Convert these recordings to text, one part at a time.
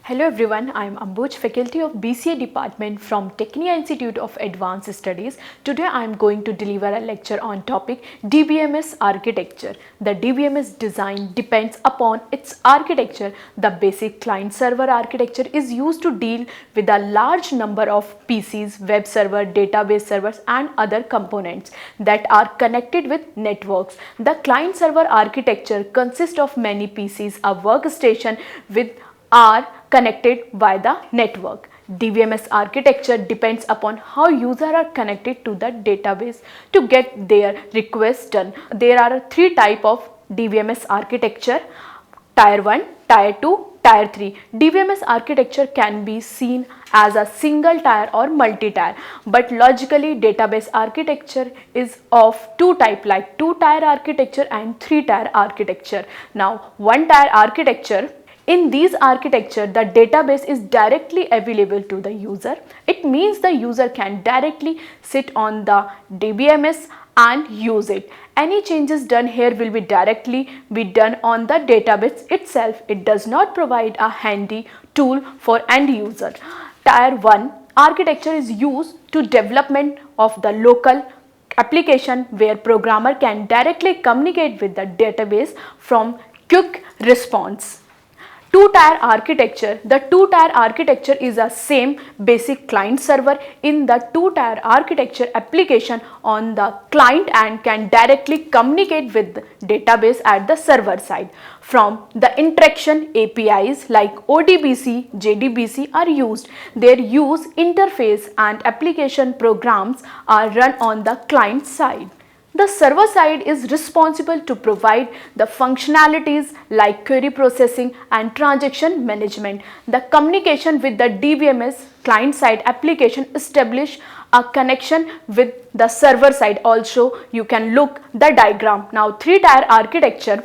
Hello everyone, I am Ambuj, faculty of BCA department from Technia Institute of Advanced Studies. Today I am going to deliver a lecture on topic DBMS architecture. The DBMS design depends upon its architecture. The basic client server architecture is used to deal with a large number of PCs, web server, database servers and other components that are connected with networks. The client server architecture consists of many PCs, a workstation with are connected by the network. DBMS architecture depends upon how users are connected to the database to get their requests done. There are three types of DBMS architecture: Tier 1, Tier 2, Tier 3. DBMS architecture can be seen as a single tier or multi-tier, but logically database architecture is of two types like two-tier architecture and three-tier architecture. Now, one-tier architecture, in these architecture, the database is directly available to the user. It means the user can directly sit on the DBMS and use it. Any changes done here will be directly done on the database itself. It does not provide a handy tool for end user. Tier 1 architecture is used to development of the local application where programmer can directly communicate with the database from quick response. Two-tier architecture. The two-tier architecture is a same basic client server. In the two-tier architecture, application on the client end can directly communicate with the database at the server side. From the interaction, APIs like ODBC, JDBC are used. Their use interface and application programs are run on the client side. The server side is responsible to provide the functionalities like query processing and transaction management. The communication with the DBMS client side application establish a connection with the server side. Also, you can look the diagram. Now, three-tier architecture.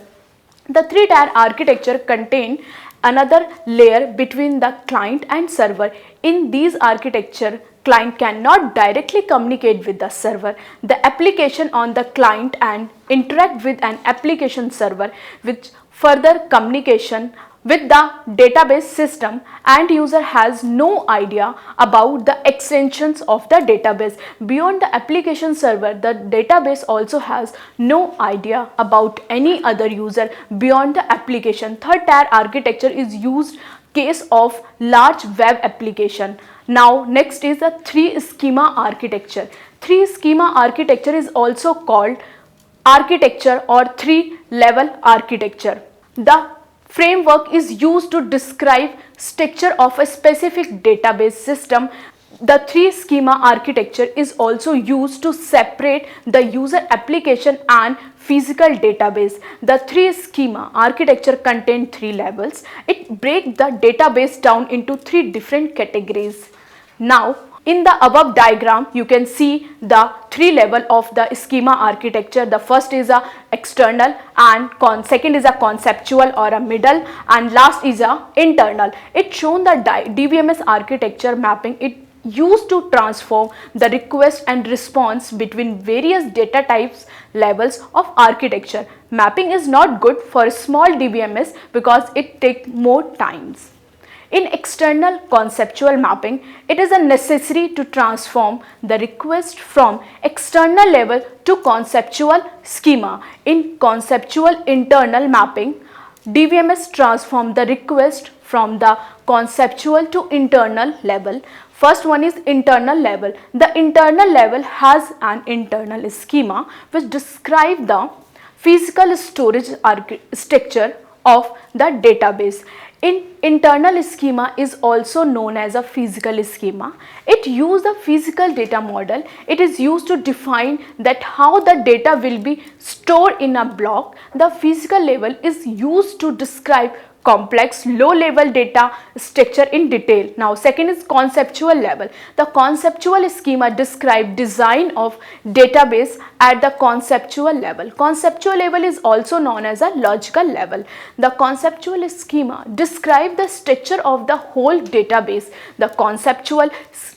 The three-tier architecture contain another layer between the client and server. In these architecture, client cannot directly communicate with the server. The application on the client and interact with an application server with further communication with the database system, and user has no idea about the extensions of the database. Beyond the application server, the database also has no idea about any other user beyond the application. Third tier architecture is used case of large web application. Now next is the three schema architecture. Three schema architecture is also called architecture or three level architecture. The framework is used to describe structure of a specific database system. The three schema architecture is also used to separate the user application and physical database. The three schema architecture contain three levels. It breaks the database down into three different categories. Now, in the above diagram, you can see the three level of the schema architecture. The first is a external and second is a conceptual or a middle, and last is a internal. It shown the DBMS architecture mapping. It used to transform the request and response between various data types levels of architecture. Mapping is not good for small DBMS because it takes more times. In external conceptual mapping, it is a necessary to transform the request from external level to conceptual schema. In conceptual internal mapping, DBMS transform the request from the conceptual to internal level. First one is internal level. The internal level has an internal schema which describe the physical storage structure of the database. In internal schema is also known as a physical schema. It uses the physical data model. It is used to define that how the data will be stored in a block. The physical level is used to describe complex low level data structure in detail. Now second is conceptual level. The conceptual schema describe design of database at the conceptual level. Conceptual level is also known as a logical level. The conceptual schema describe the structure of the whole database. The conceptual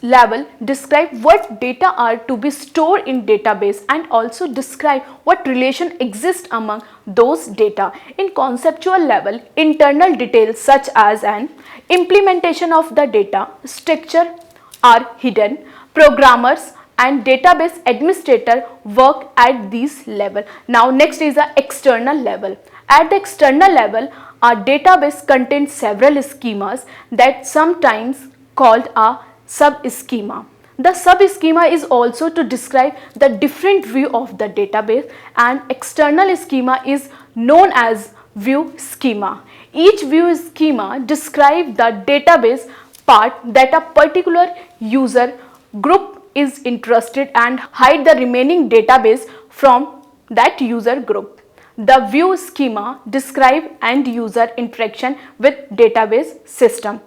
level describe what data are to be stored in database and also describe what relation exists among those data. In conceptual level, internal details such as an implementation of the data structure are hidden. Programmers and database administrator work at this level. Now next is the external level. At the external level, a database contains several schemas that sometimes called a sub-schema. The sub-schema is also to describe the different view of the database, and external schema is known as view schema. Each view schema describes the database part that a particular user group is interested and hide the remaining database from that user group. The view schema describe end user interaction with database system.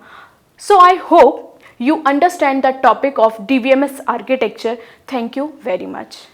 So I hope you understand the topic of DBMS architecture. Thank you very much.